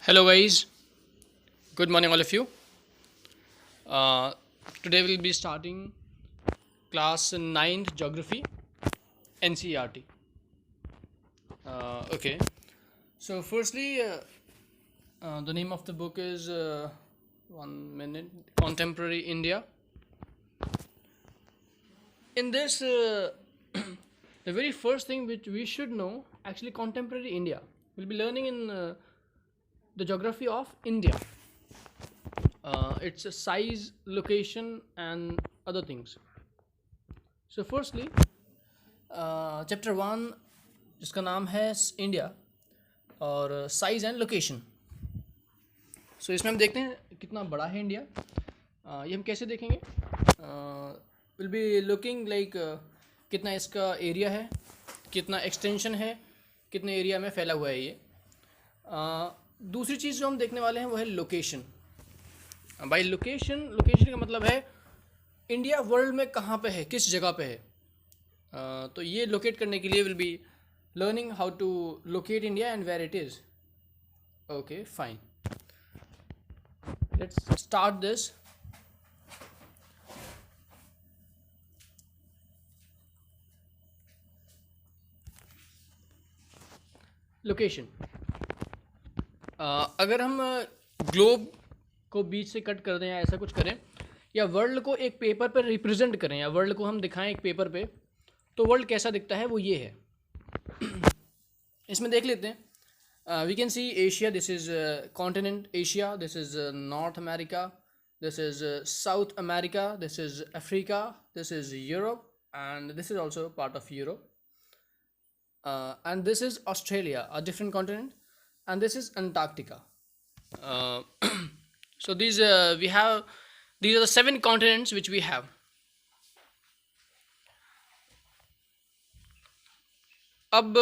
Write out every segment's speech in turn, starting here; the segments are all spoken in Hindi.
Hello, guys. Good morning, all of you. Uh, Today we'll be starting class 9th Geography NCERT. Okay. So, firstly, the name of the book is 1 minute Contemporary India. In this, the very first thing which we should know, actually, contemporary India. We'll be learning in the geography of India. Its size, location, and other things. So, firstly, chapter 1 जिसका नाम है इंडिया और साइज एंड लोकेशन. सो इसमें हम देखते हैं कितना बड़ा है इंडिया. ये हम कैसे देखेंगे? विल बी लुकिंग लाइक कितना इसका एरिया है, कितना एक्सटेंशन है, कितने एरिया में फैला हुआ है ये. दूसरी चीज़ जो हम देखने वाले हैं वो है लोकेशन. बाय लोकेशन का मतलब है इंडिया वर्ल्ड में कहाँ पे है, किस जगह पे है. तो ये लोकेट करने के लिए will be learning how to locate India and where it is. Okay, fine. Let's start this. Location. अगर हम ग्लोब को बीच से कट कर दें या ऐसा कुछ करें, या वर्ल्ड को एक पेपर पर रिप्रेजेंट करें, या वर्ल्ड को हम दिखाएं एक पेपर पे, तो वर्ल्ड कैसा दिखता है वो ये है. इसमें देख लेते हैं. We can see Asia. This is continent Asia. This is North America. This is South America. This is Africa. This is Europe and this is also part of Europe. And this is Australia, a different continent, and this is Antarctica. So these are the 7 continents which we have. अब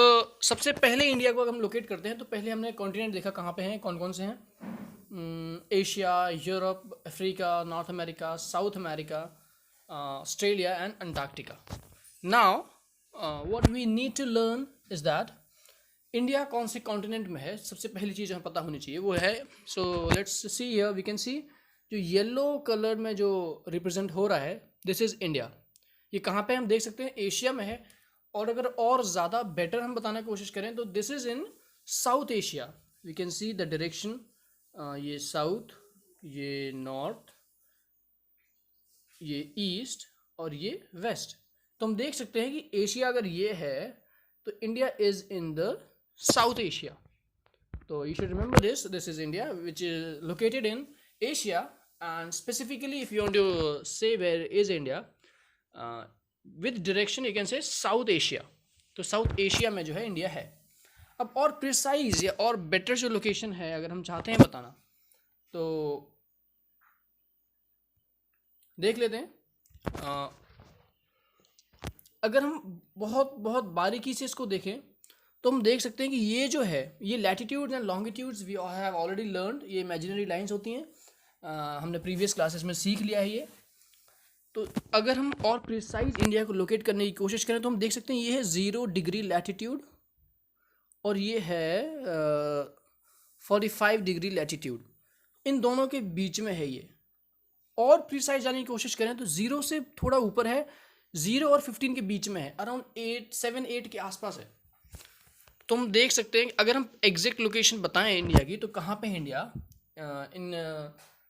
सबसे पहले इंडिया को अगर हम लोकेट करते हैं तो पहले हमने कॉन्टिनेंट देखा कहाँ पे हैं, कौन कौन से हैं. Asia, Europe, Africa, North America, South America, Australia and Antarctica. Now what we need to learn is that India कौन से कॉन्टिनेंट में है. सबसे पहली चीज़ हमें पता होनी चाहिए वो है, so let's see here. We can see जो येलो कलर में जो रिप्रेजेंट हो रहा है, दिस इज़ इंडिया. ये कहाँ पे हम देख सकते हैं, एशिया में है. और अगर और ज़्यादा बेटर हम बताने की कोशिश करें तो this is in South Asia. We can see the direction. ये साउथ, ये नॉर्थ, ये ईस्ट और ये वेस्ट. तो हम देख सकते हैं कि एशिया अगर ये है तो India is in the South Asia. तो you should remember this is India which is located in Asia. And specifically if you want to say where is India with direction you can say South Asia. तो साउथ एशिया में जो है इंडिया है. अब और प्रिसाइज या और बेटर जो लोकेशन है अगर हम चाहते हैं बताना तो देख लेते हैं. अगर हम बहुत बहुत बारीकी से इसको देखें तो हम देख सकते हैं कि ये जो है ये latitudes and longitudes we have already learned. ये इमेजिनरी लाइंस होती हैं. हमने प्रीवियस क्लासेस में सीख लिया है ये. तो अगर हम और प्रिसाइज इंडिया को लोकेट करने की कोशिश करें तो हम देख सकते हैं ये है 0 डिग्री लैटिट्यूड और ये है 45 डिग्री लैटिट्यूड. इन दोनों के बीच में है ये. और प्रिसाइज जाने की कोशिश करें तो 0 से थोड़ा ऊपर है, 0 और 15 के बीच में है, अराउंड 7-8 के आसपास है. तो हम देख सकते हैं अगर हम एग्जैक्ट लोकेशन बताएं इंडिया की तो कहाँ पे है India in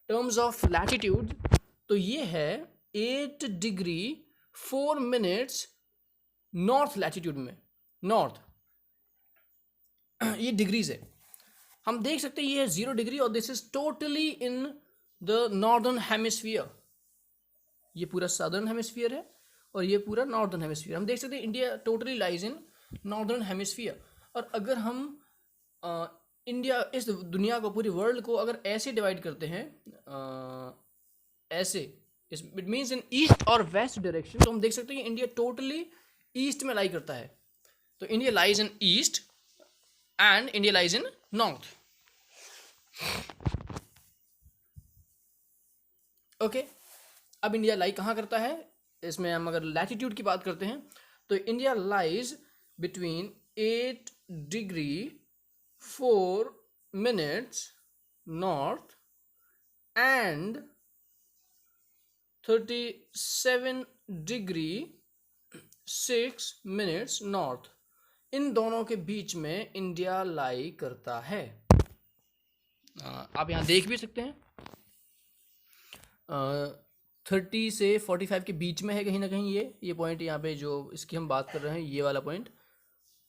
terms of latitude. तो ये है 8 डिग्री 4 मिनट्स नॉर्थ लैटिट्यूड में. नॉर्थ ये डिग्रीज है. हम देख सकते हैं ये है 0 डिग्री और this is totally in the northern hemisphere. ये पूरा सदर्न हेमिस्फीयर है और ये पूरा नॉर्दर्न हेमिस्फीयर. हम देख सकते हैं India totally lies in northern hemisphere. और अगर हम इंडिया इस दुनिया को, पूरी वर्ल्ड को अगर ऐसे डिवाइड करते हैं, ऐसे इट मीन्स इन ईस्ट और वेस्ट डायरेक्शन, तो हम देख सकते हैं कि इंडिया टोटली ईस्ट में लाई करता है. तो India lies in east and India lies in north. Okay, अब इंडिया लाई कहाँ करता है. इसमें हम अगर लैटिट्यूड की बात करते हैं तो India lies between 8 degree 4 minutes north and 37 degree 6 minutes north, इन दोनों के बीच में इंडिया लाई करता है। आप यहाँ देख भी सकते हैं 30 से 45 के बीच में है कहीं ना कहीं ये पॉइंट, यहाँ पे जो इसकी हम बात कर रहे हैं ये वाला पॉइंट,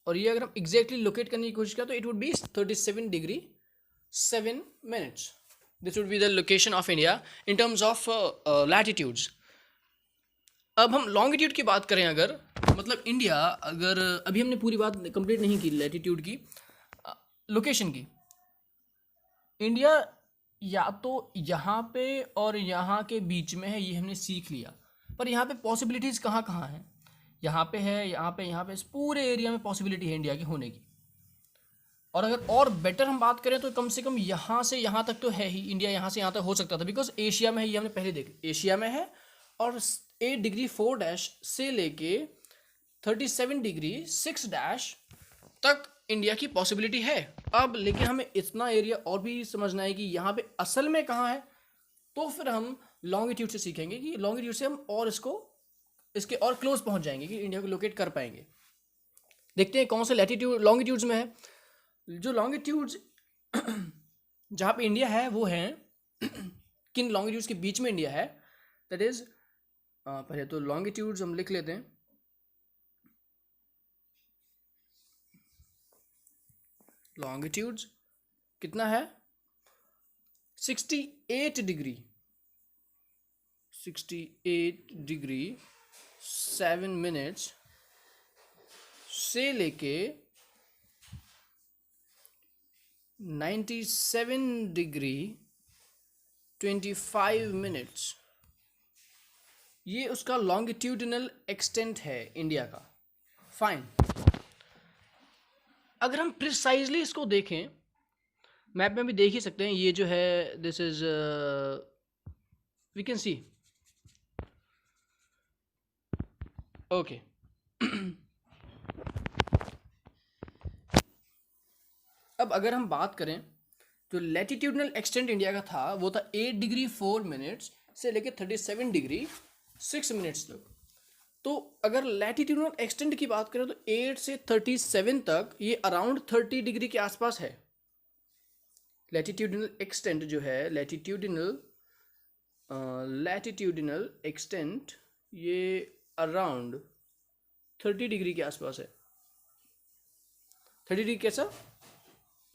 और ये अगर हम एग्जैक्टली लोकेट करने की कोशिश करें तो it would be 37 degree 7 minutes. This would be the location of India in terms of latitudes. अब हम लॉन्गिट्यूड की बात करें अगर, मतलब इंडिया, अगर अभी हमने पूरी बात कंप्लीट नहीं की लैटिट्यूड की, लोकेशन की, इंडिया या तो यहाँ पे और यहाँ के बीच में है, ये हमने सीख लिया, पर यहाँ पे पॉसिबिलिटीज़ कहाँ कहाँ हैं, यहाँ पे है, यहाँ पे इस पूरे एरिया में पॉसिबिलिटी है इंडिया की होने की। और अगर और बेटर हम बात करें तो कम से कम यहाँ से यहाँ तक तो है ही, इंडिया यहाँ से यहाँ तक हो सकता था, बिकॉज एशिया में है, ये हमने पहले देखा, एशिया में है, और 8 डिग्री 4 डैश से लेके 37 डिग्री 6 डैश तक इंडिया की पॉसिबिलिटी है। अब लेकिन हमें इतना एरिया और भी समझना है कि यहाँ पे असल में कहाँ है, तो फिर हम लॉन्गिट्यूड से सीखेंगे कि लॉन्गिट्यूड से हम और इसके और क्लोज पहुँच जाएंगे कि इंडिया को लोकेट कर पाएंगे। देखते हैं कौन से लैटिट्यूड लॉन्गिट्यूड्स में है। जो लॉन्गिट्यूड्स जहाँ पे इंडिया है वो है किन लॉन्गिट्यूड्स के बीच में इंडिया है, दैट इज, पहले तो लॉन्गिट्यूड्स हम लिख लेते हैं। लॉन्गिट्यूड्स कितना है, 68 डिग्री 7 मिनट्स से लेके 97 डिग्री 25 मिनट्स, ये उसका लॉन्गिट्यूडिनल एक्सटेंट है इंडिया का। फाइन, अगर हम प्रिसाइजली इसको देखें, मैप में भी देख ही सकते हैं, ये जो है this is we can see, okay. अब अगर हम बात करें तो लैटिट्यूडनल एक्सटेंट इंडिया का था वो था 8 डिग्री 4 मिनट्स से लेकर 37 डिग्री 6 मिनट्स तक। तो अगर लैटिट्यूडनल एक्सटेंट की बात करें तो 8 से 37 तक ये अराउंड 30 डिग्री के आसपास है। लैटिट्यूडनल एक्सटेंट जो है, लैटिट्यूडनल एक्सटेंट ये अराउंड 30 डिग्री के आसपास है। 30 डिग्री कैसा,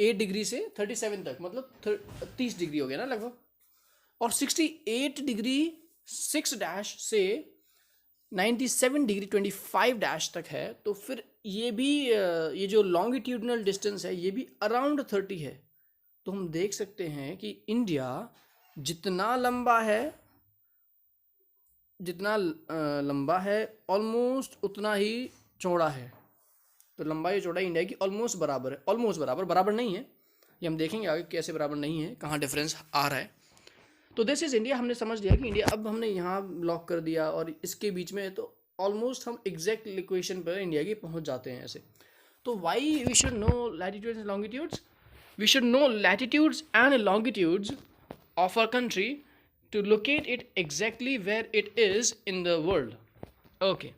8 डिग्री से 37 तक, मतलब 30 डिग्री हो गया ना लगभग। और 68 डिग्री 6 डैश से 97 डिग्री 25 डैश तक है, तो फिर ये भी ये जो लॉन्गिट्यूडनल डिस्टेंस है ये भी अराउंड 30 है। तो हम देख सकते हैं कि इंडिया जितना लंबा है ऑलमोस्ट उतना ही चौड़ा है। तो लंबाई चौड़ाई इंडिया की ऑलमोस्ट बराबर है, ऑलमोस्ट बराबर नहीं है, ये हम देखेंगे आगे कैसे बराबर नहीं है, कहाँ डिफरेंस आ रहा है। तो दिस इज इंडिया, हमने समझ लिया कि इंडिया, अब हमने यहाँ लॉक कर दिया और इसके बीच में, तो ऑलमोस्ट हम एग्जैक्ट इक्वेशन पर इंडिया की पहुँच जाते हैं ऐसे। तो why we should know latitudes and longitudes, we should know latitudes and longitudes of our country to locate it exactly where it is in the world. Okay,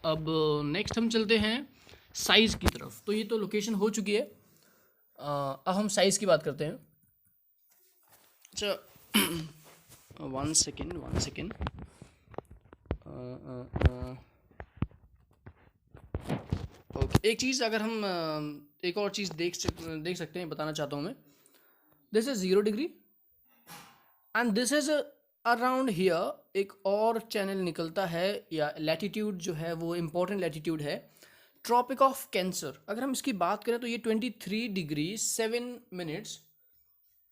अब नेक्स्ट हम चलते हैं साइज़ की तरफ। तो ये तो लोकेशन हो चुकी है, अब हम साइज़ की बात करते हैं। अच्छा, वन सेकेंड ओके, एक चीज़ अगर हम एक और चीज़ देख सकते हैं, बताना चाहता हूँ मैं। This is 0 degree and this is around here एक और चैनल निकलता है, या लैटिट्यूड जो है वो इम्पोर्टेंट लैटिट्यूड है, ट्रॉपिक ऑफ कैंसर। अगर हम इसकी बात करें तो ये 23 degree 7 minutes,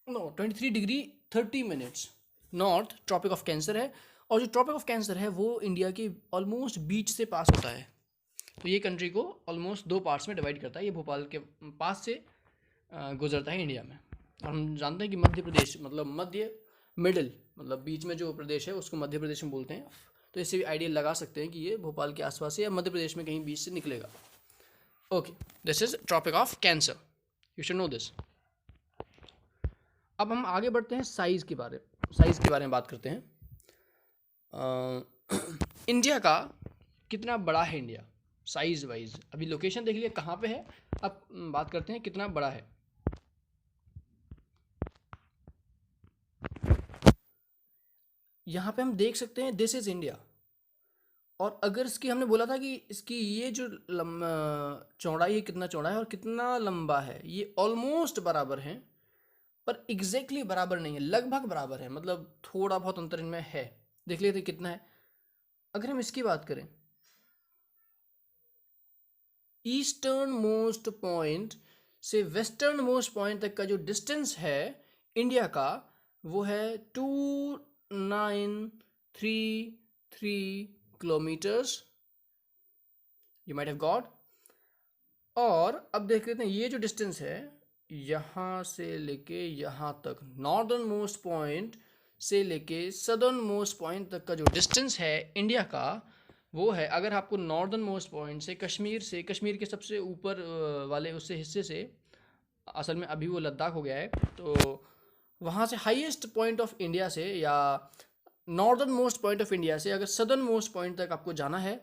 no 23 degree 30 minutes north tropic of cancer है। और जो ट्रॉपिक ऑफ कैंसर है वो इंडिया के ऑलमोस्ट बीच से पास होता है। तो ये कंट्री को ऑलमोस्ट 2 पार्ट्स में डिवाइड करता है, ये भोपाल के पास से गुजरता है इंडिया में। और हम जानते हैं कि मध्य प्रदेश, मतलब मिडिल, मतलब बीच में जो प्रदेश है उसको मध्य प्रदेश में बोलते हैं। तो इससे भी आइडिया लगा सकते हैं कि ये भोपाल के आसपास से या मध्य प्रदेश में कहीं बीच से निकलेगा। Okay, this is tropic of cancer, you should know this. अब हम आगे बढ़ते हैं साइज़ के बारे में बात करते हैं। इंडिया का कितना बड़ा है इंडिया साइज़ वाइज। अभी लोकेशन देख लिया कहाँ पे है, अब बात करते हैं कितना बड़ा है। यहाँ पे हम देख सकते हैं दिस इज़ इंडिया, और अगर इसकी हमने बोला था कि इसकी ये जो चौड़ाई है, कितना चौड़ा है और कितना लंबा है, ये ऑलमोस्ट बराबर हैं, पर एग्जैक्टली बराबर नहीं है, लगभग बराबर है, मतलब थोड़ा बहुत अंतर इनमें है। देख लेते हैं कितना है। अगर हम इसकी बात करें, ईस्टर्न मोस्ट पॉइंट से वेस्टर्न मोस्ट पॉइंट तक का जो डिस्टेंस है इंडिया का, वो है 2933 kilometres, you might have got. और अब देख लेते हैं ये जो डिस्टेंस है यहाँ से लेके यहाँ तक, नॉर्दर्न मोस्ट पॉइंट से लेके सदर्न मोस्ट पॉइंट तक का जो डिस्टेंस है इंडिया का, वो है, अगर आपको नॉर्दर्न मोस्ट पॉइंट से कश्मीर के सबसे ऊपर वाले उससे हिस्से से, असल में अभी वो लद्दाख हो गया है, तो वहाँ से हाईएस्ट पॉइंट ऑफ इंडिया से या northern most point of India से अगर सदर्न मोस्ट पॉइंट तक आपको जाना है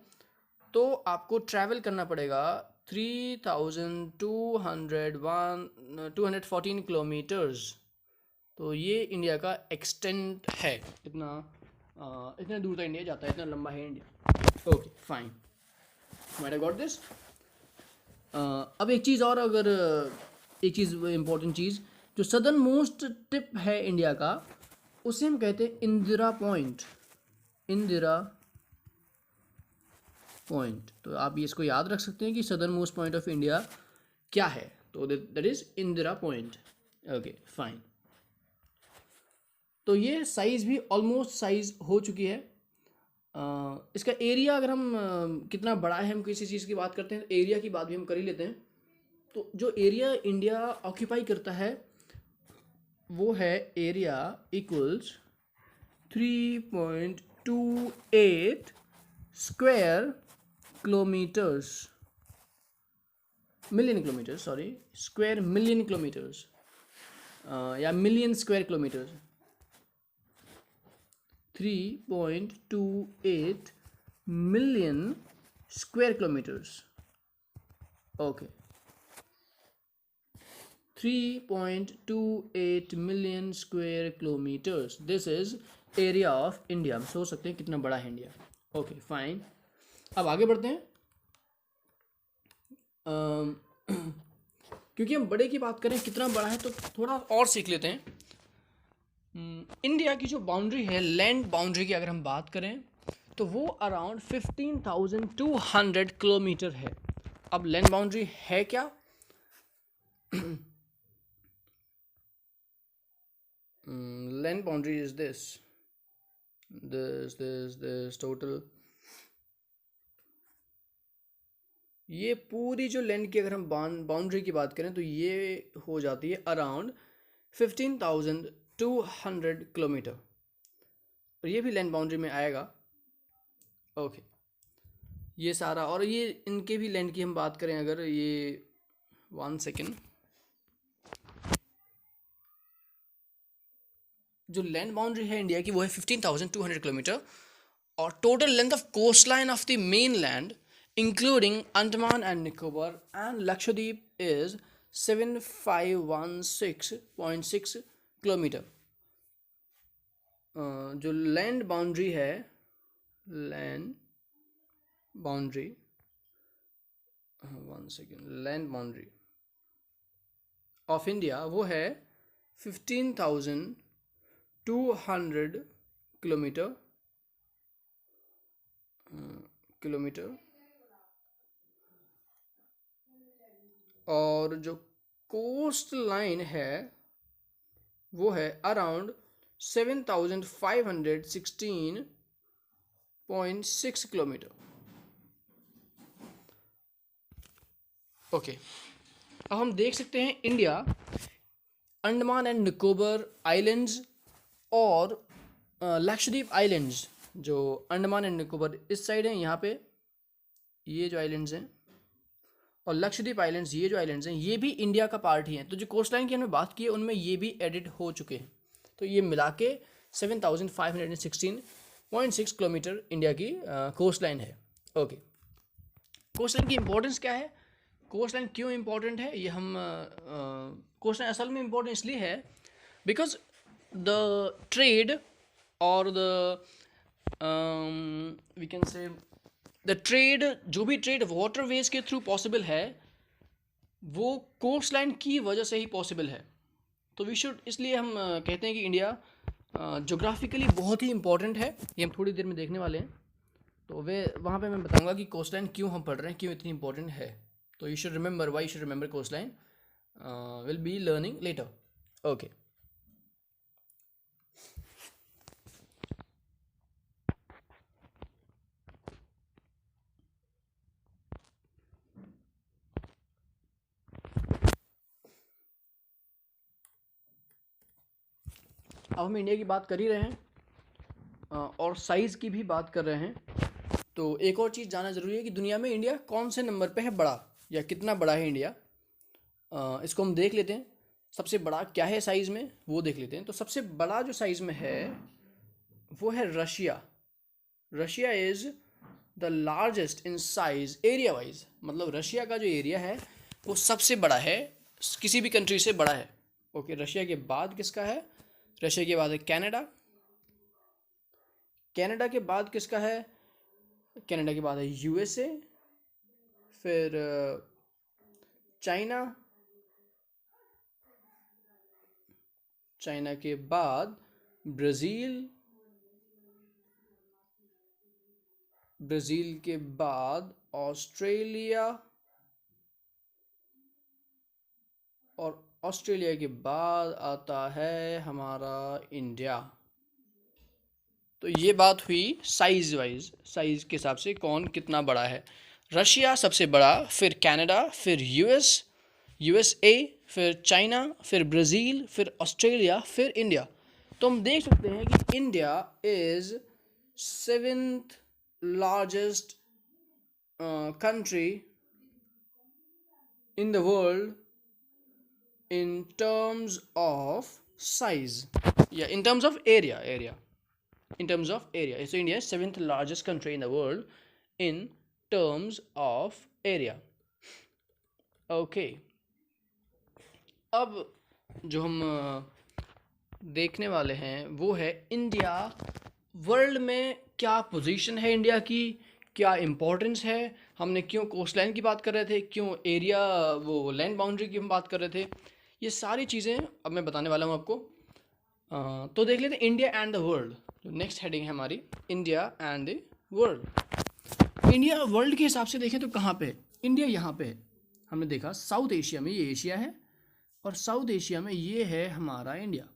तो आपको ट्रैवल करना पड़ेगा 3214 किलोमीटर्स। तो ये इंडिया का एक्सटेंट है, इतने दूर तक इंडिया जाता है, इतना लंबा है India. Okay fine, might I got this. अब एक चीज़ और, अगर एक चीज़ इम्पोर्टेंट चीज़, जो सदर्न मोस्ट टिप है इंडिया का, उसे हम कहते हैं इंदिरा पॉइंट। तो आप ये इसको याद रख सकते हैं कि southern most point of India क्या है, तो that is Indira point. Okay fine. तो ये साइज़ भी ऑलमोस्ट साइज़ हो चुकी है। इसका एरिया, अगर हम कितना बड़ा है, हम किसी चीज़ की बात करते हैं तो एरिया की बात भी हम कर ही लेते हैं। तो जो एरिया इंडिया ऑक्यूपाई करता है वो है area equals 3.28 square kilometres, million kilometres, sorry, square million kilometres या million square kilometres, 3.28 million square kilometres. Okay, 3.28 million square kilometres, this is area of India. हम सोच सकते हैं कितना बड़ा है इंडिया। ओके फाइन, अब आगे बढ़ते हैं। क्योंकि हम बड़े की बात करें कितना बड़ा है, तो थोड़ा और सीख लेते हैं। इंडिया की जो बाउंड्री है, लैंड बाउंड्री की अगर हम बात करें, तो वो अराउंड 15,200 किलोमीटर है। अब लैंड बाउंड्री है क्या? Land boundary is this total, ये पूरी जो लैंड की अगर हम बाउंड्री की बात करें तो ये हो जाती है अराउंड 15,200 किलोमीटर, और ये भी लैंड बाउंड्री में आएगा। ओके, ये सारा, और ये इनके भी लैंड की हम बात करें अगर, ये 1 सेकेंड, जो लैंड बाउंड्री है इंडिया की वो है 15,200 किलोमीटर, और total length of coast line of the main land including Andaman and Nicobar and Lakshadweep is 7516.6 kilometre. जो लैंड बाउंड्री है, land boundary, 1 second, land boundary of India वो है 15,200 किलोमीटर, और जो कोस्ट लाइन है वो है अराउंड 7,516.6 किलोमीटर। ओके, अब हम देख सकते हैं India Andaman and Nicobar islands और लक्षद्वीप आइलैंड्स, जो अंडमान एंड निकोबार इस साइड हैं, यहाँ पे ये जो आइलैंड्स हैं, और लक्षद्वीप आइलैंड्स, ये जो आइलैंड्स हैं ये भी इंडिया का पार्ट ही हैं। तो जो कोस्ट लाइन की हमने बात की है उनमें ये भी एडिट हो चुके हैं। तो ये मिला के 7516.6 किलोमीटर इंडिया की कोस्ट लाइन है। ओके, कोस्ट लाइन की इंपॉर्टेंस क्या है, कोस्ट लाइन क्यों इंपॉर्टेंट है, ये हम कोस्ट लाइन असल में इंपॉर्टेंट इसलिए है बिकॉज द ट्रेड और the we can say the trade, जो भी ट्रेड वाटरवेज के थ्रू पॉसिबल है वो कोस्ट लाइन की वजह से ही पॉसिबल है। तो वी शुड, इसलिए हम कहते हैं कि इंडिया जोग्राफिकली बहुत ही इंपॉर्टेंट है। ये हम थोड़ी देर में देखने वाले हैं। तो वे वहाँ पे मैं बताऊंगा कि कोस्ट लाइन क्यों हम पढ़ रहे हैं, क्यों इतनी इंपॉर्टेंट है। तो you should remember, why you should remember coast line, will be learning later. Okay, अब हम इंडिया की बात कर ही रहे हैं और साइज़ की भी बात कर रहे हैं। तो एक और चीज़ जानना ज़रूरी है कि दुनिया में इंडिया कौन से नंबर पे है बड़ा, या कितना बड़ा है इंडिया। इसको हम देख लेते हैं, सबसे बड़ा क्या है साइज़ में वो देख लेते हैं। तो सबसे बड़ा जो साइज़ में है वो है Russia. Russia is the largest in size area wise, मतलब रशिया का जो एरिया है वो सबसे बड़ा है, किसी भी कंट्री से बड़ा है। ओके, रशिया के बाद किसका है, रशिया के बाद है कनाडा, कनाडा के बाद किसका है, कनाडा के बाद है यूएसए, फिर चाइना, चाइना के बाद ब्राज़ील, ब्राज़ील के बाद ऑस्ट्रेलिया, और ऑस्ट्रेलिया के बाद आता है हमारा इंडिया। तो ये बात हुई साइज़ वाइज, साइज़ के हिसाब से कौन कितना बड़ा है। रशिया सबसे बड़ा, फिर कनाडा, फिर यूएसए, फिर चाइना, फिर ब्राज़ील, फिर ऑस्ट्रेलिया, फिर इंडिया। तो हम देख सकते हैं कि India is 7th largest country in the world in terms of size, yeah, in terms of area, in terms of area. So India is 7th largest country in the world in terms of area. Okay, अब जो हम देखने वाले हैं वो है इंडिया वर्ल्ड में क्या पोजीशन है इंडिया की, क्या इम्पोर्टेंस है। हमने क्यों कोस्ट लाइन की बात कर रहे थे, क्यों एरिया वो लैंड बाउंड्री की हम बात कर रहे थे, ये सारी चीज़ें अब मैं बताने वाला हूँ आपको। तो देख लेते हैं इंडिया एंड द वर्ल्ड। तो नेक्स्ट हेडिंग है हमारी India and the world. India world के हिसाब से देखें तो कहाँ पे है इंडिया, यहाँ पे है। हमने देखा साउथ एशिया में, ये एशिया है, और साउथ एशिया में ये है हमारा इंडिया।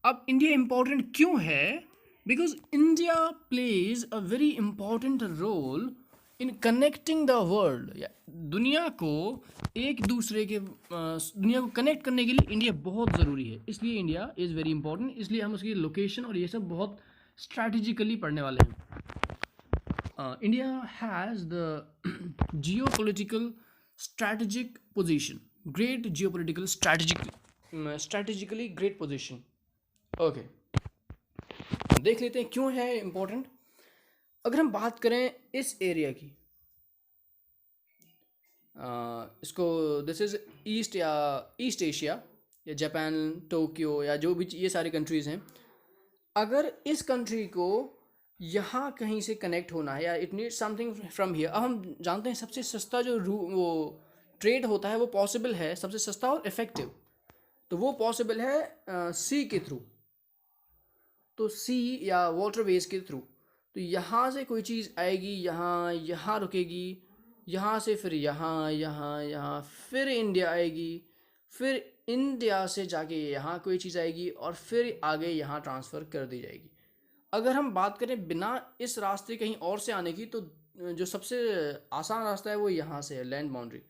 अब इंडिया इम्पोर्टेंट क्यों है, because India plays a very important role in connecting the world, या दुनिया को एक दूसरे के दुनिया को कनेक्ट करने के लिए इंडिया बहुत ज़रूरी है। इसलिए इंडिया इज़ वेरी इंपॉर्टेंट, इसलिए हम उसकी लोकेशन और ये सब बहुत स्ट्रैटेजिकली पढ़ने वाले हैं। India has the geo political strategic position, great geo political strategically great position. Okay, देख लेते हैं क्यों है इम्पोर्टेंट। अगर हम बात करें इस एरिया की, इसको दिस इज़ ईस्ट एशिया या जापान, टोक्यो, या जो भी ये सारी कंट्रीज़ हैं। अगर इस कंट्री को यहाँ कहीं से कनेक्ट होना है, या it need something from here. अब हम जानते हैं सबसे सस्ता जो वो ट्रेड होता है वो पॉसिबल है, सबसे सस्ता और इफ़ेक्टिव, तो वो पॉसिबल है सी के थ्रू, तो सी या वाटरवेज के थ्रू। तो यहाँ से कोई चीज़ आएगी, यहाँ रुकेगी, यहाँ से फिर यहाँ फिर इंडिया आएगी, फिर इंडिया से जाके यहाँ कोई चीज़ आएगी, और फिर आगे यहाँ ट्रांसफ़र कर दी जाएगी। अगर हम बात करें बिना इस रास्ते कहीं और से आने की, तो जो सबसे आसान रास्ता है वो यहाँ से है, लैंड बाउंड्री।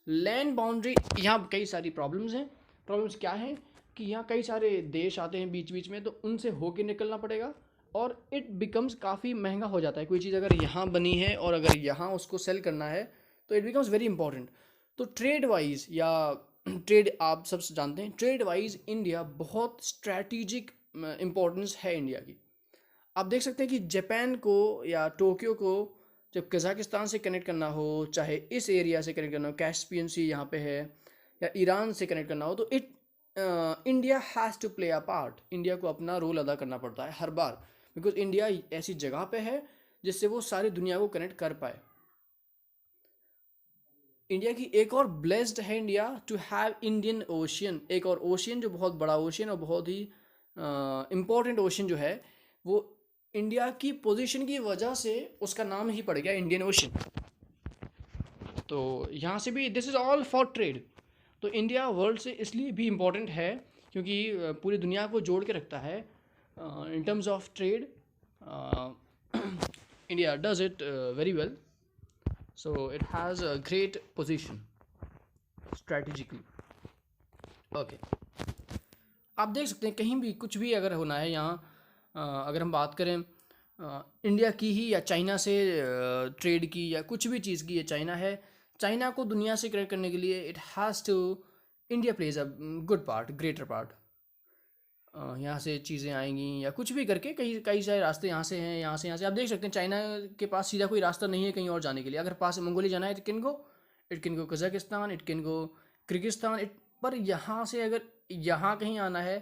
लैंड बाउंड्री, यहाँ कई सारी प्रॉब्लम्स हैं। प्रॉब्लम्स क्या हैं कि यहाँ कई सारे देश आते हैं बीच बीच में, तो उनसे होके निकलना पड़ेगा, और इट बिकम्स काफ़ी महंगा हो जाता है। कोई चीज़ अगर यहाँ बनी है और अगर यहाँ उसको सेल करना है तो इट बिकम्स वेरी इंपॉर्टेंट। तो ट्रेड वाइज या ट्रेड आप सब जानते हैं, ट्रेड वाइज इंडिया बहुत स्ट्रैटेजिक इम्पोर्टेंस है इंडिया की। आप देख सकते हैं कि जापान को या टोक्यो को जब कज़ाकिस्तान से कनेक्ट करना हो, चाहे इस एरिया से कनेक्ट करना हो, कैस्पियन सी यहाँ पे है, या ईरान से कनेक्ट करना हो, तो India has to play a part. India को अपना रोल अदा करना पड़ता है हर बार, बिकॉज इंडिया ऐसी जगह पे है जिससे वो सारी दुनिया को कनेक्ट कर पाए। इंडिया की एक और ब्लेस्ड है India to have Indian ocean, एक और ओशियन जो बहुत बड़ा ओशियन और बहुत ही इम्पोर्टेंट ओशियन जो है, वो इंडिया की पोजीशन की वजह से उसका नाम ही पड़ गया इंडियन ओशियन। तो यहाँ से भी this is all for trade. तो इंडिया वर्ल्ड से इसलिए भी इम्पोर्टेंट है क्योंकि पूरी दुनिया को जोड़ के रखता है in terms of trade. India does it very well, so it has a great position strategically. Okay, आप देख सकते हैं कहीं भी कुछ भी अगर होना है यहाँ, अगर हम बात करें इंडिया की ही या चाइना से ट्रेड की या कुछ भी चीज़ की, या चाइना है, चाइना को दुनिया से कनेक्ट करने के लिए it has to India plays a good part, greater part. यहाँ से चीज़ें आएंगी या कुछ भी करके कई कई सारे रास्ते यहाँ से हैं, यहाँ से आप देख सकते हैं चाइना के पास सीधा कोई रास्ता नहीं है कहीं और जाने के लिए। अगर पास मंगोलिया जाना है it can go Kazakhstan, it can go Kyrgyzstan, पर यहाँ से अगर यहाँ कहीं आना है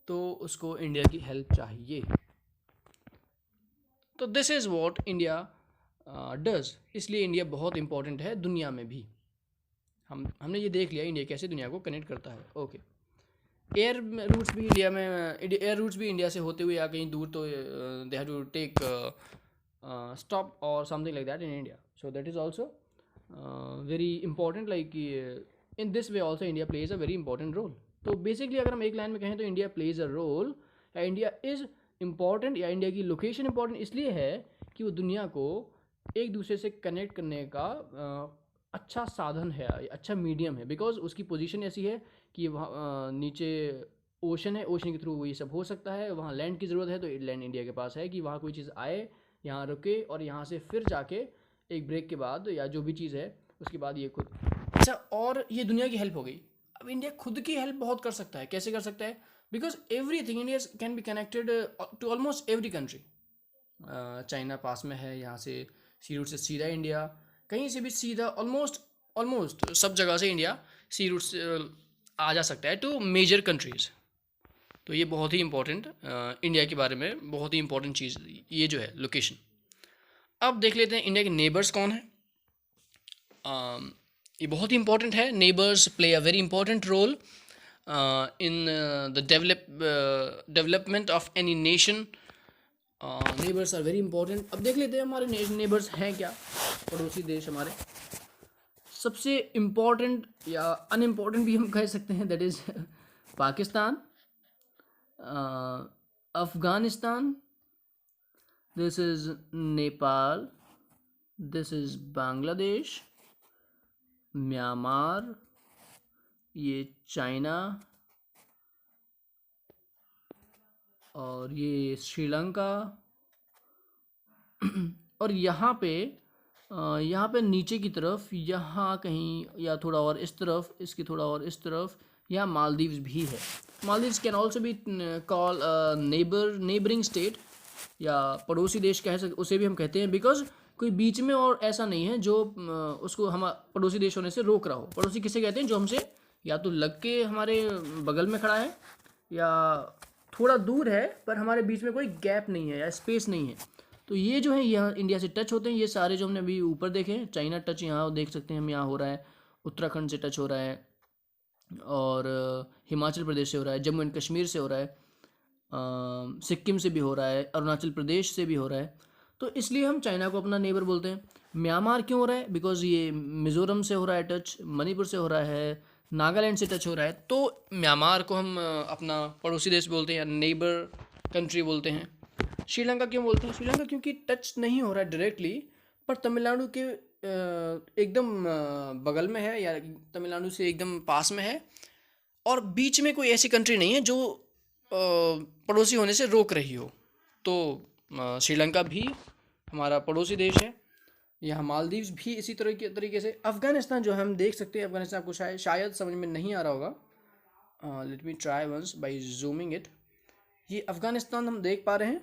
तो उसको इंडिया की हेल्प चाहिए। तो this is what India does, इसलिए इंडिया बहुत इंपॉर्टेंट है दुनिया में भी। हमने ये देख लिया इंडिया कैसे दुनिया को कनेक्ट करता है। ओके, एयर रूट्स भी इंडिया में, एयर रूट्स भी इंडिया से होते हुए या कहीं दूर, तो they have to take stop और something like that in India, so that is also very important. Like in this way also India plays a very important role. तो बेसिकली अगर हम एक लाइन में कहें तो इंडिया प्लेज अ रोल, या इंडिया इज़ इम्पॉर्टेंट, या इंडिया की लोकेशन इंपॉर्टेंट इसलिए है कि वो दुनिया को एक दूसरे से कनेक्ट करने का अच्छा साधन है, अच्छा मीडियम है, बिकॉज उसकी पोजीशन ऐसी है कि वहाँ नीचे ओशन है, ओशन के थ्रू वो ये सब हो सकता है। वहाँ लैंड की ज़रूरत है तो लैंड इंडिया के पास है कि वहाँ कोई चीज़ आए, यहाँ रुके और यहाँ से फिर जाके एक ब्रेक के बाद या जो भी चीज़ है उसके बाद ये खुद। अच्छा, और ये दुनिया की हेल्प हो गई। अब इंडिया खुद की हेल्प बहुत कर सकता है। कैसे कर सकता है? Because everything India can be connected to almost every country. China पास में है, यहाँ से सी रूट से सीधा इंडिया, कहीं से भी सीधा ऑलमोस्ट सब जगह से इंडिया सी रूट से आ जा सकता है टू मेजर कंट्रीज़। तो ये बहुत ही इंपॉर्टेंट इंडिया के बारे में बहुत ही इंपॉर्टेंट चीज़ ये जो है लोकेशन। अब देख लेते हैं इंडिया के नेबर्स कौन है। ये बहुत ही इंपॉर्टेंट है। Neighbours play a very important role in the development of any nation. Neighbours are very important. अब देख लेते हैं हमारे नेबर्स हैं क्या, पड़ोसी देश हमारे। सबसे इम्पॉर्टेंट या अनइम्पॉर्टेंट भी हम कह सकते हैं, that is Pakistan, Afghanistan, this is Nepal, this is Bangladesh, Myanmar, ये चाइना, और ये श्रीलंका, और यहाँ पे नीचे की तरफ, यहाँ कहीं या थोड़ा और इस तरफ, इसकी थोड़ा और इस तरफ, यहाँ मालदीव्स भी है। Maldives can also be call neighbouring state, या पड़ोसी देश कह सकते, उसे भी हम कहते हैं, बिकॉज कोई बीच में और ऐसा नहीं है जो उसको हम पड़ोसी देश होने से रोक रहा हो। पड़ोसी किसे कहते हैं? जो हमसे या तो लग के हमारे बगल में खड़ा है या थोड़ा दूर है पर हमारे बीच में कोई गैप नहीं है या स्पेस नहीं है। तो ये जो है यहाँ इंडिया से टच होते हैं। ये सारे जो हमने अभी ऊपर देखे, चाइना टच यहाँ देख सकते हैं हम, यहाँ हो रहा है, उत्तराखंड से टच हो रहा है, और हिमाचल प्रदेश से हो रहा है, जम्मू एंड कश्मीर से हो रहा है, सिक्किम से भी हो रहा है, अरुणाचल प्रदेश से भी हो रहा है। तो इसलिए हम चाइना को अपना नेबर बोलते हैं। म्यांमार क्यों हो रहा है? बिकॉज ये मिज़ोरम से हो रहा है टच, मणिपुर से हो रहा है, नागालैंड से टच हो रहा है, तो म्यांमार को हम अपना पड़ोसी देश बोलते हैं या नेबर कंट्री बोलते हैं। श्रीलंका क्यों बोलते हैं? श्रीलंका क्योंकि टच नहीं हो रहा है डायरेक्टली, पर तमिलनाडु के एकदम बगल में है या तमिलनाडु से एकदम पास में है, और बीच में कोई ऐसी कंट्री नहीं है जो पड़ोसी होने से रोक रही हो। तो श्रीलंका भी हमारा पड़ोसी देश है। यहाँ मालदीव्स भी इसी तरह के तरीके से। अफ़गानिस्तान जो हम देख सकते हैं, अफ़गानिस्तान आपको शायद समझ में नहीं आ रहा होगा। Let me try once by zooming it. ये अफ़गानिस्तान हम देख पा रहे हैं,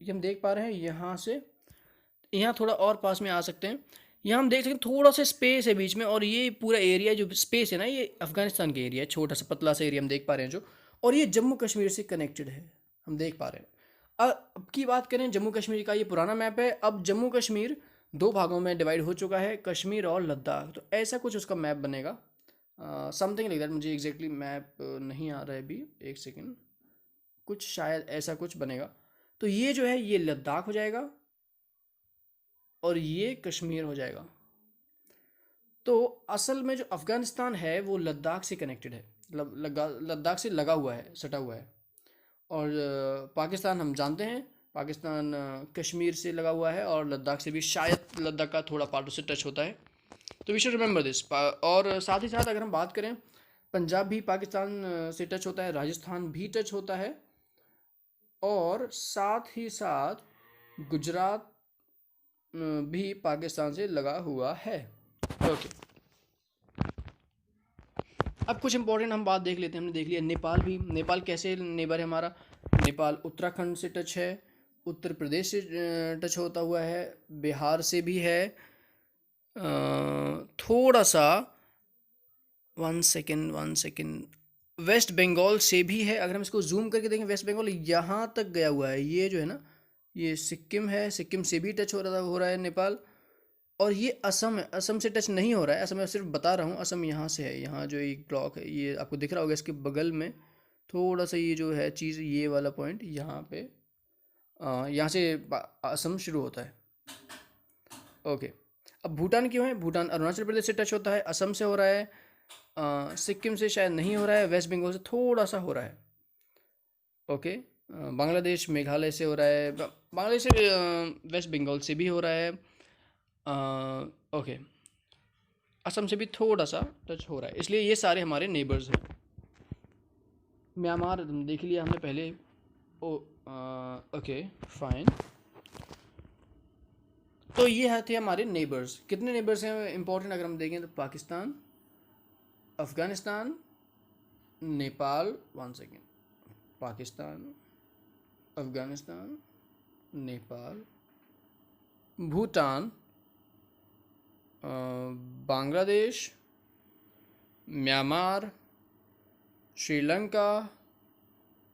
ये हम देख पा रहे हैं यहाँ से। यहाँ थोड़ा और पास में आ सकते हैं। यहाँ हम देख सकते हैं थोड़ा सा स्पेस है बीच में, और ये पूरा एरिया जो स्पेस है ना, ये अफ़गानिस्तान का एरिया है। छोटा सा पतला सा एरिया हम देख पा रहे हैं जो, और ये जम्मू कश्मीर से कनेक्टेड है, हम देख पा रहे हैं। अब की बात करें जम्मू कश्मीर का, ये पुराना मैप है। अब जम्मू कश्मीर दो भागों में डिवाइड हो चुका है, कश्मीर और लद्दाख। तो ऐसा कुछ उसका मैप बनेगा, समथिंग लाइक दैट। मुझे एग्जैक्टली मैप नहीं आ रहा है अभी, एक सेकेंड। कुछ शायद ऐसा कुछ बनेगा। तो ये जो है ये लद्दाख हो जाएगा और ये कश्मीर हो जाएगा। तो असल में जो अफ़गानिस्तान है वो लद्दाख से कनेक्टेड है, लद्दाख से लगा हुआ है, सटा हुआ है। और पाकिस्तान हम जानते हैं, पाकिस्तान कश्मीर से लगा हुआ है, और लद्दाख से भी शायद लद्दाख का थोड़ा पार्ट उससे टच होता है। तो वी शुड रिमेंबर दिस। और साथ ही साथ अगर हम बात करें, पंजाब भी पाकिस्तान से टच होता है, राजस्थान भी टच होता है, और साथ ही साथ गुजरात भी पाकिस्तान से लगा हुआ है। ओके, अब कुछ इंपॉर्टेंट हम बात देख लेते हैं। हमने देख लिया नेपाल भी। नेपाल कैसे नेबर है हमारा? नेपाल उत्तराखंड से टच है, उत्तर प्रदेश से टच होता हुआ है, बिहार से भी है, थोड़ा सा, वन सेकेंड, वेस्ट बंगाल से भी है। अगर हम इसको जूम करके देखें, वेस्ट बंगाल यहाँ तक गया हुआ है। ये जो है ना, ये सिक्किम है, सिक्किम से भी टच हो रहा है नेपाल। और ये असम है, असम से टच नहीं हो रहा है। असम मैं सिर्फ बता रहा हूँ, असम यहाँ से है। यहाँ जो एक ब्लॉक है, ये आपको दिख रहा होगा, इसके बगल में थोड़ा सा ये जो है चीज़, ये वाला पॉइंट यहाँ पे, यहाँ से असम शुरू होता है। ओके, अब भूटान क्यों है? भूटान अरुणाचल प्रदेश से टच होता है, असम से हो रहा है, सिक्किम से शायद नहीं हो रहा है, वेस्ट बंगाल से थोड़ा सा हो रहा है। ओके, बांग्लादेश मेघालय से हो रहा है, बांग्लादेश से वेस्ट बंगाल से भी हो रहा है। ओके, असम से भी थोड़ा सा टच हो रहा है, इसलिए ये सारे हमारे नेबर्स हैं। म्यांमार देख लिया हमने पहले। Okay fine. तो ये थे हमारे नेबर्स। कितने नेबर्स हैं इंपॉर्टेंट अगर हम देखें तो? Pakistan, Afghanistan, Nepal, one second, Pakistan, Afghanistan, Nepal, Bhutan, Bangladesh, Myanmar, Sri Lanka,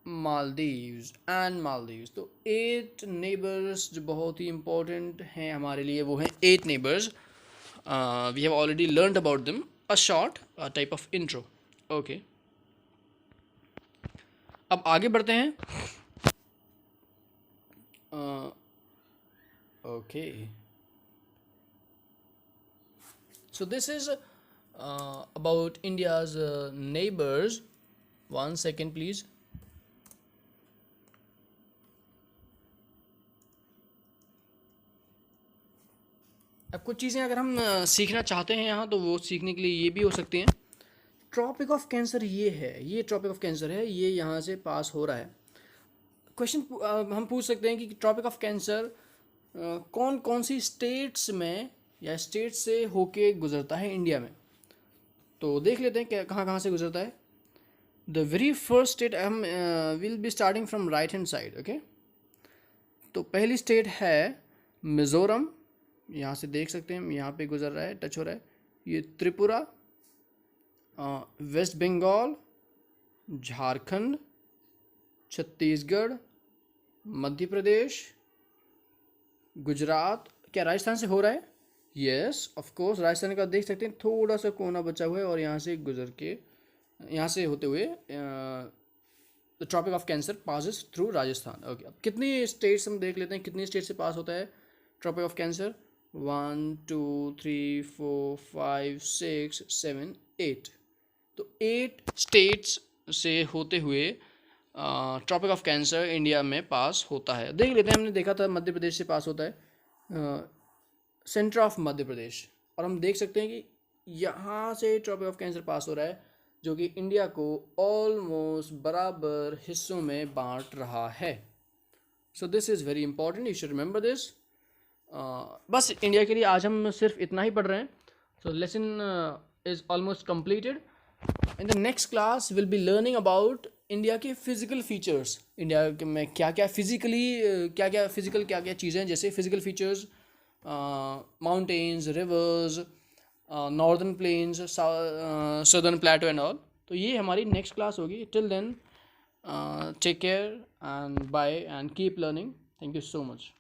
Maldives and Maldives. तो 8 नेबर्स जो बहुत ही इंपॉर्टेंट हैं हमारे लिए, वो हैं 8 neighbours. We have already learned about them, a short type of intro. Okay, अब आगे बढ़ते हैं। Okay, so this is about India's neighbors. One second please. अब कुछ चीज़ें अगर हम सीखना चाहते हैं यहाँ, तो वो सीखने के लिए ये भी हो सकती हैं। ट्रॉपिक ऑफ कैंसर ये है, ये ट्रॉपिक ऑफ कैंसर है, ये यहाँ से पास हो रहा है। क्वेश्चन हम पूछ सकते हैं कि ट्रॉपिक ऑफ कैंसर कौन कौन सी स्टेट्स में या स्टेट से होके गुजरता है इंडिया में। तो देख लेते हैं कहाँ कहाँ से गुजरता है। द वेरी फर्स्ट स्टेट, हम will be starting from right hand side. Okay, तो पहली स्टेट है मिज़ोरम, यहाँ से देख सकते हैं, यहाँ पे गुजर रहा है, टच हो रहा है। ये त्रिपुरा, वेस्ट बंगाल, झारखंड, छत्तीसगढ़, मध्य प्रदेश, गुजरात। क्या राजस्थान से हो रहा है? यस ऑफ कोर्स, राजस्थान का देख सकते हैं, थोड़ा सा कोना बचा हुआ है, और यहाँ से गुजर के, यहाँ से होते हुए the tropic of cancer passes through Rajasthan. Okay, अब कितनी स्टेट्स हम देख लेते हैं, कितनी स्टेट से पास होता है ट्रॉपिक ऑफ कैंसर। 1 2 3 4 5 6 7 8। तो 8 स्टेट्स से होते हुए ट्रॉपिक ऑफ कैंसर इंडिया में पास होता है। देख लेते हैं, हमने देखा था मध्य प्रदेश से पास होता है, सेंटर ऑफ मध्य प्रदेश, और हम देख सकते हैं कि यहाँ से ट्रॉपिक ऑफ कैंसर पास हो रहा है, जो कि इंडिया को ऑलमोस्ट बराबर हिस्सों में बांट रहा है। So this is very important, you should remember this. बस इंडिया के लिए आज हम सिर्फ इतना ही पढ़ रहे हैं। So lesson is almost completed. In the next class will be learning about India के फिजिकल फीचर्स। इंडिया में क्या क्या फिजिकली क्या क्या फिजिकल क्या क्या चीज़ें हैं, जैसे physical features, mountains, rivers, northern plains, southern plateau and all. तो ये हमारी नेक्स्ट क्लास होगी। Till then take care and bye and keep learning. Thank you so much.